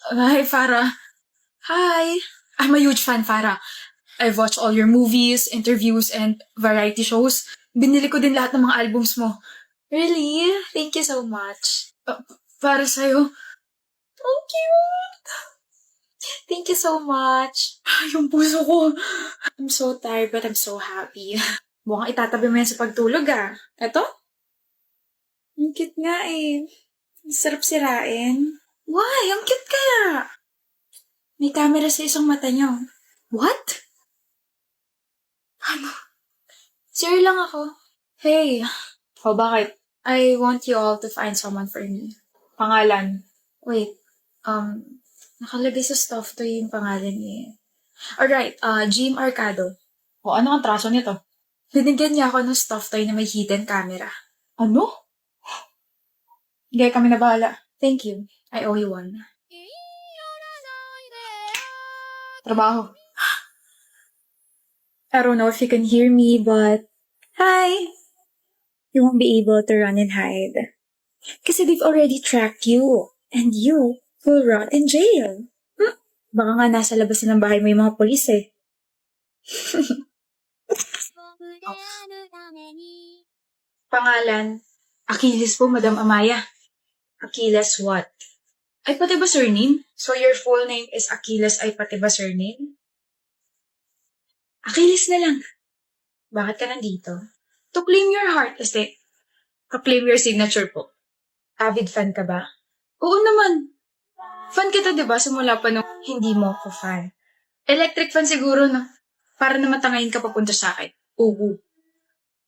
Hi, Farah. Hi. I'm a huge fan, Farah. I've watched all your movies, interviews, and variety shows. Binili ko din lahat ng mga albums mo. Really? Thank you so much. Para sa'yo. Oh, cute! Thank you so much. Yung puso ko. I'm so tired but I'm so happy. Mukhang itatabi mo yan sa pagtulog, ah. Eto? Ang cute nga eh. Ang sarap sirain. Why? Ang cute kaya. May camera sa isang mata niyo. What? Ano? Sir lang ako. Hey. Bakit? I want you all to find someone for me. Pangalan. Wait, nakalagay sa stuff to yung pangalan niya. Alright, Jim Arcado. O ano ang traso nito? Binigyan niya ako ng stuff toy na may hidden camera. Ano? Hindi kami na bahala. Thank you. I owe you one. Trabaho. I don't know if you can hear me, but... Hi! You won't be able to run and hide. Kasi they've already tracked you. And you will rot in jail. Baka nga nasa labas na ng bahay mo yung mga polis eh. Pangalan. Achilles po, Madam Amaya. Achilles what? Ay, pati ba surname? So your full name is Achilles ay pati ba surname? Achilles na lang. Bakit ka nandito? To claim your heart, este. To-claim your signature po. Avid fan ka ba? Oo naman. Fan kita, di ba? Simula pa nung Hindi mo ako fan. electric fan siguro, no? Para na matangayin ka papunta sa akin. Oo.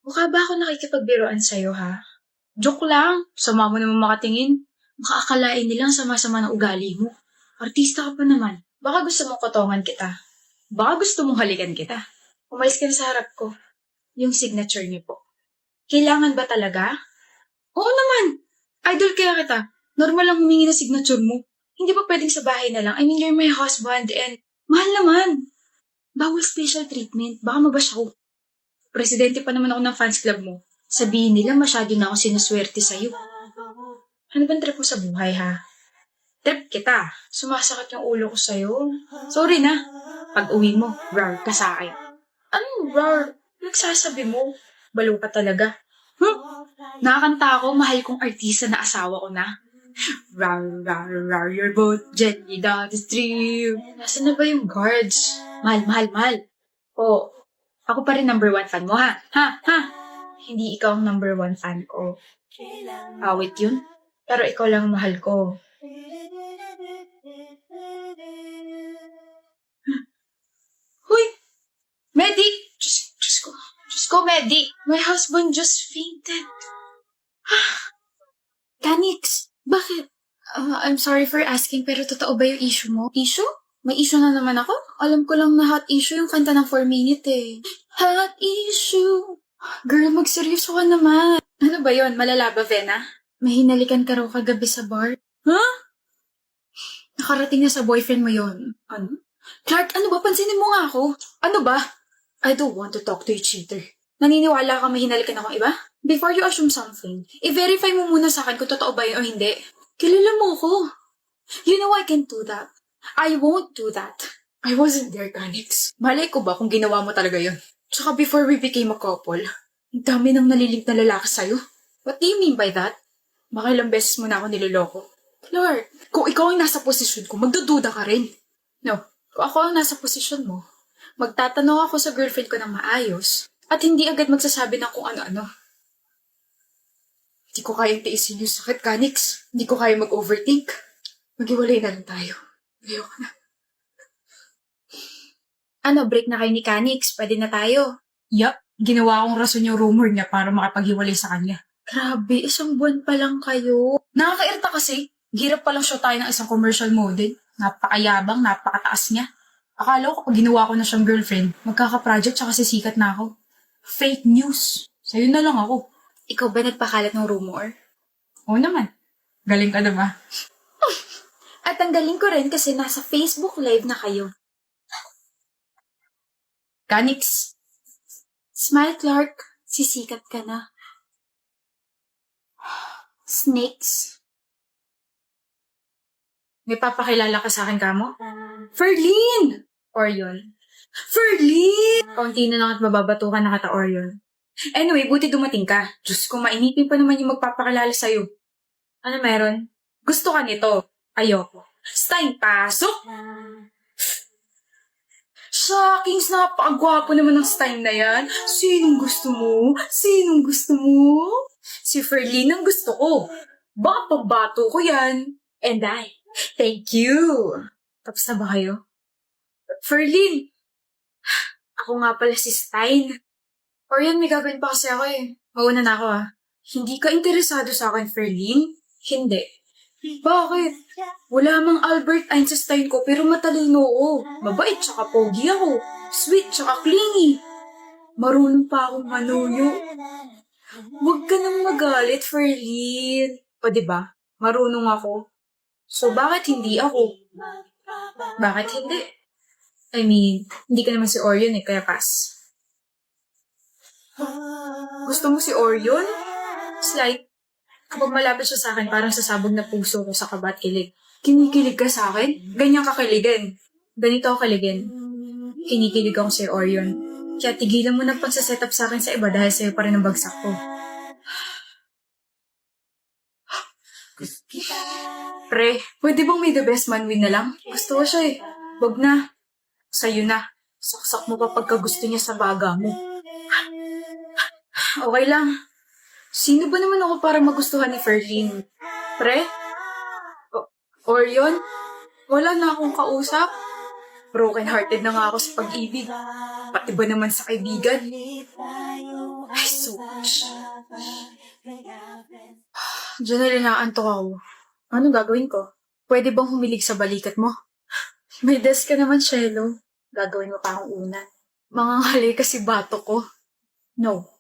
Mukha ba ako nakikipagbiroan sa'yo, ha? Joke lang. Sama mo naman makatingin. Makaakalain nilang sama-sama ng ugali mo. Artista ka pa naman. Baka gusto mong kotongan kita. Baka gusto mong halikan kita. Umalis ka na sa harap ko. Yung signature niyo po. Kailangan ba talaga? Oo naman. Idol kaya kita. Normal lang humingi ng signature mo. Hindi ba pwedeng sa bahay na lang? I mean, you're my husband and... Mahal naman. Bawal special treatment. Baka mabasyaw. Presidente pa naman ako ng fans club mo. Sabihin nila masyado na akong sinuswerte sa'yo. Ano bang trip mo sa buhay, ha? Trip kita. Sumasakit yung ulo ko sa'yo. Sorry na. Pag uwi mo, rar ka sa akin. Anong rar? Nagsasabi mo? Balo ka talaga. Nakakanta ako, mahal kong artista na asawa ko na. Rar, rar, rar your boat, gently down the stream. Nasaan na ba yung guards? Mahal, mahal, mahal. Oh, Ako pa rin number 1 fan mo, ha? Ha? hindi ikaw ang number 1 fan ko. Awit yun? Pero ikaw lang ang mahal ko. Huy! Medi! Diyos ko, Medi! My husband just fainted. Kanix! Bakit? I'm sorry for asking, pero totoo ba yung issue mo? Issue? May issue na naman ako? Alam ko lang na hot issue yung kanta ng 4 Minute eh. Hot issue! Girl, magseryoso ka naman. Ano ba yon? Malala ba, Vena? May hinalikan ka raw kagabi sa bar. Huh? Nakarating na sa boyfriend mo yon. Ano? Clark, ano ba? Pansinin mo nga ako. Ano ba? I don't want to talk to you, cheater. Naniniwala ka may hinalikan akong iba? Before you assume something, I-verify mo muna sa akin kung totoo ba yun o hindi. kilala mo ko. You know I can't do that. I won't do that. I wasn't there, Kanix. Malay ko ba kung ginawa mo talaga yun? Tsaka before we became a couple, ang dami ng nalilink na lalaki sa'yo. what do you mean by that? Baka ilang beses mo na ako niloloko. Clark, Kung ikaw ang nasa posisyon ko, magdududa ka rin. no. Kung ako ang nasa posisyon mo, magtatanong ako sa girlfriend ko ng maayos at hindi agad magsasabi ng kung ano-ano. Hindi ko kayang tiisin yung sakit, Kanix. Hindi ko kaya mag-overthink. Maghiwalay na lang tayo. Ayoko na. Ano, break na kayo ni Kanix? Pwede na tayo. Yup, ginawa akong rason yung rumor niya para makapaghiwalay sa kanya. Grabe, 1 buwan pa lang kayo. Nakakairita kasi. Hirap palang show tayo ng isang commercial model. Napakayabang, napakataas niya. Akala ko kapag ginawa ko na siyang girlfriend, magkaka-project tsaka sisikat na ako. Fake news. Sa'yo na lang ako. Ikaw ba nagpakalat ng rumor? Oo naman. Galing ka diba? At ang galing ko rin kasi nasa Facebook Live na kayo. Kanix. Smile, Clark. Sisikat ka na. Snakes. May papakilala ka sa akin, kamo? Ferlin! Orion. Ferlin! Kaunti na lang at mababatukan na kata, Orion. Anyway, buti dumating ka. Diyos ko, mainipin pa naman yung magpapakilala sa'yo. Ano meron? Gusto ka nito? Ayoko. Stein, pasok! Shockings, napakagwapo naman ng Stein na yan. Sinong gusto mo? Sinong gusto mo? Si Ferlin ang gusto ko. Baka pagbato ko yan. And I, thank you. Tapos na ba kayo? Ferlin! Ako nga pala si Stein. Orion, may gagawin pa kasi ako eh. Mauna na ako Hindi ka interesado sa akin, Ferlin? Hindi. Bakit? Wala mang Albert Einstein ko pero matalino ako. Mabait tsaka pogi ako. Sweet tsaka clingy. Marunong pa akong manuyo. Huwag ka nang magalit, Ferlin. O diba? Marunong ako. So bakit hindi ako? Bakit hindi? I mean, hindi ka naman si Orion kaya pass. Gusto mo si Orion? Slight. Kapag malapit siya sa akin, parang sasabog na puso ko sa kaba at kilig. Kinikilig ka sa akin? Ganyan ka kiligin. Ganito ako kiligin. Kinikilig ako sa'yo, Orion. Kaya tigilan mo na pagsaset up sa akin sa iba dahil sa'yo pa rin ang bagsak ko. Pre, pwede bang may the best man win na lang? Gusto ko siya eh. Wag na. Sa'yo na. Saksak mo pa pagka gusto niya sa baga mo. Okay lang. Sino ba naman ako para magustuhan ni Ferlin? Pre? Orion? Wala na akong kausap. Broken-hearted na nga ako sa pag-ibig. Pati ba naman sa kaibigan? Ay, such. Diyan na linaantok ako. Anong gagawin ko? Pwede bang humilig sa balikat mo? May desk ka naman, Shelo. Gagawin mo pa akong una. Manganghali kasi bato ko. No.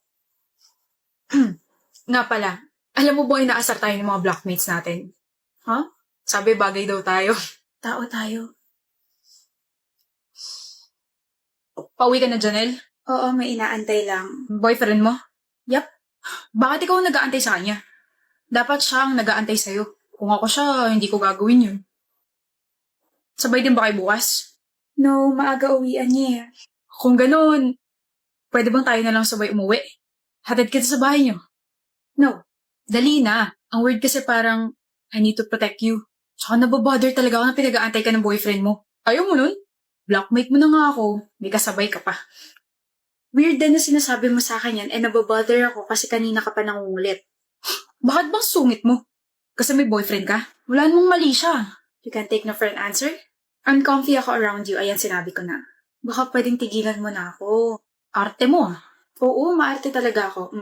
Nga pala, alam mo ba inaasar tayo ng mga blockmates natin? Ha? Huh? Sabi bagay daw tayo. Tao tayo. Pauwi ka na, Janelle? Oo, may inaantay lang. Boyfriend mo? Yep. Bakit ikaw ang nag-aantay sa kanya? Dapat siya ang nag-aantay sa'yo. Kung ako siya, hindi ko gagawin yun. Sabay din ba kayo bukas? No, maaga uwian niya. Kung ganun, pwede bang tayo na lang sabay umuwi? Hatid kita sa bahay niyo. No. Dali na. Ang word kasi parang, I need to protect you. Tsaka nababother talaga ako na pinag-aantay ka ng boyfriend mo. Ayaw mo nun? Blockmate mo na nga ako. May kasabay ka pa. Weird din na sinasabi mo sa akin yan and nababother ako kasi kanina ka pa nangungulit. Bakit bang sungit mo? Kasi may boyfriend ka? Wala namang mali siya. You can take no for an answer? Uncomfy ako around you. Ayan, sinabi ko na. Baka pwedeng tigilan mo na ako. Arte mo Oo, maarte talaga ako.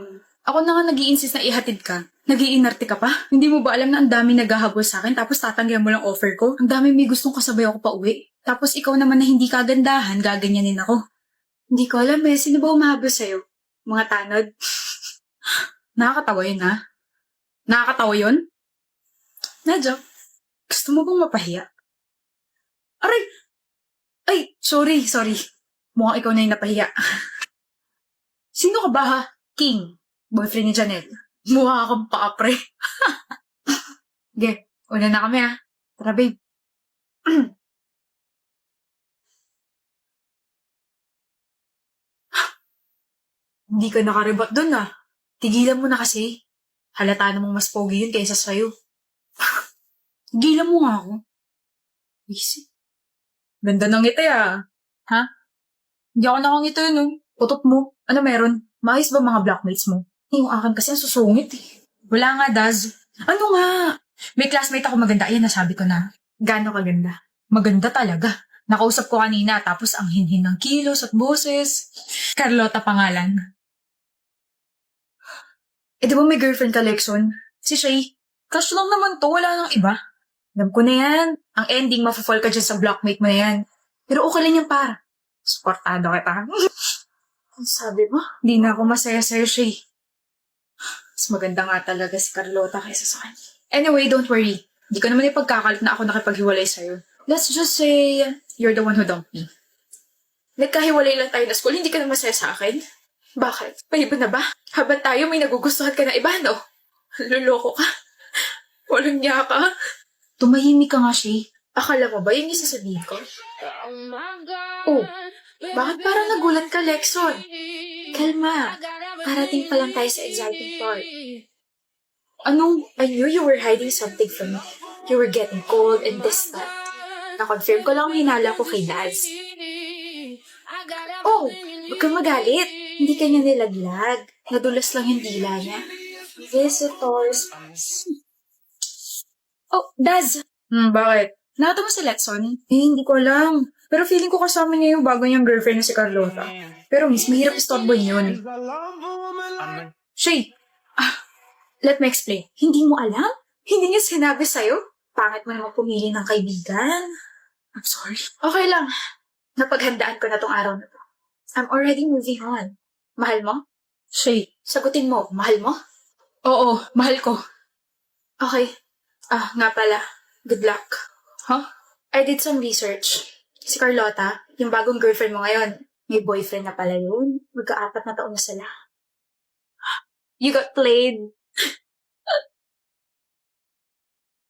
Ako na nga nag-i-insist na ihatid ka. Nag-iinarte ka pa? Hindi mo ba alam na ang dami naghahabol sa akin tapos tatanggihan mo lang offer ko? Ang dami may gustong kasabay ako pa uwi. Tapos ikaw naman na hindi kagandahan, gaganyanin ako. Hindi ko alam sino ba umahabol sa'yo? Mga tanod? Nakakatawa yun Nakakatawa yun? Nadyo, gusto mo bang mapahiya? Aray! Ay, sorry. Mukhang ikaw na yung napahiya. Sino ka ba King? Boyfriend ni Janelle. Mukha kang pakapre. Ge, una na kami Tara, babe. Hindi ka nakarebat dun Tigilan mo na kasi. Halata namang mas pogi yun kaysa sa'yo. Tigilan mo nga ako. Easy. Ganda ng ngiti Ha? Hindi ako nakangiti yun Utot mo. Ano meron? Maayos ba mga blockmates mo? Yung akin kasi ang susungit Wala nga, Daz. Ano nga? May classmate ako maganda. Ayan, nasabi ko na. Gaano kaganda? Maganda talaga. Nakausap ko kanina, tapos ang hinhin ng kilos at boses. Carlota pangalan. Di ba may girlfriend ka, Lexon? Si Shay. Crush lang naman to, wala nang iba. Alam ko na yan. Ang ending, mafafall ka dyan sa blockmate mo na yan. Pero okay lang yan, para. Supportado kita. Sabi mo, di na ako masaya sa'yo, Shay. Mas maganda nga talaga si Carlota kaysa sa kanya. Anyway, don't worry. Di ko naman ipagkakalit na ako nakipaghiwalay sa'yo. Let's just say, you're the one who dumped me. Nagkahiwalay lang tayo na school, hindi ka na masaya sa akin? Bakit? Paiba na ba? Habang tayo may nagugustuhan ka na iba, no? Luloko ka. Walang niya ka. Tumahimik ka nga, Shay. Akala mo ba yun yung sasabihin ko? Oh, bakit parang nagulat ka, Lexon? Kalma. Parating pa lang tayo sa exciting part. Anong, I knew you were hiding something from me. You were getting cold and distant. Na-confirm ko lang ang hinala ko kay Daz. Oh, huwag kang magalit. Hindi ka niya nilaglag. Nadulas lang yung dila niya. Visitors. Oh, Daz! bakit? Nakita mo si Letson? Hindi ko alam. Pero feeling ko kasama niya yung bago niyang girlfriend na si Carlota. Pero miss, mahirap istorbohin yun. Shay, let me explain. Hindi mo alam? Hindi niya sinabi sa'yo? Pangit mo naman pumili ng kaibigan. I'm sorry. Okay lang. Napaghandaan ko na tong araw na to. I'm already moving on. Mahal mo? Shay, Sagutin mo, mahal mo? oo, mahal ko. Okay. Nga pala. Good luck. Huh? I did some research. Si Carlota, yung bagong girlfriend mo ngayon, may boyfriend na pala yun. Magka-4 na taon na sila. You got played.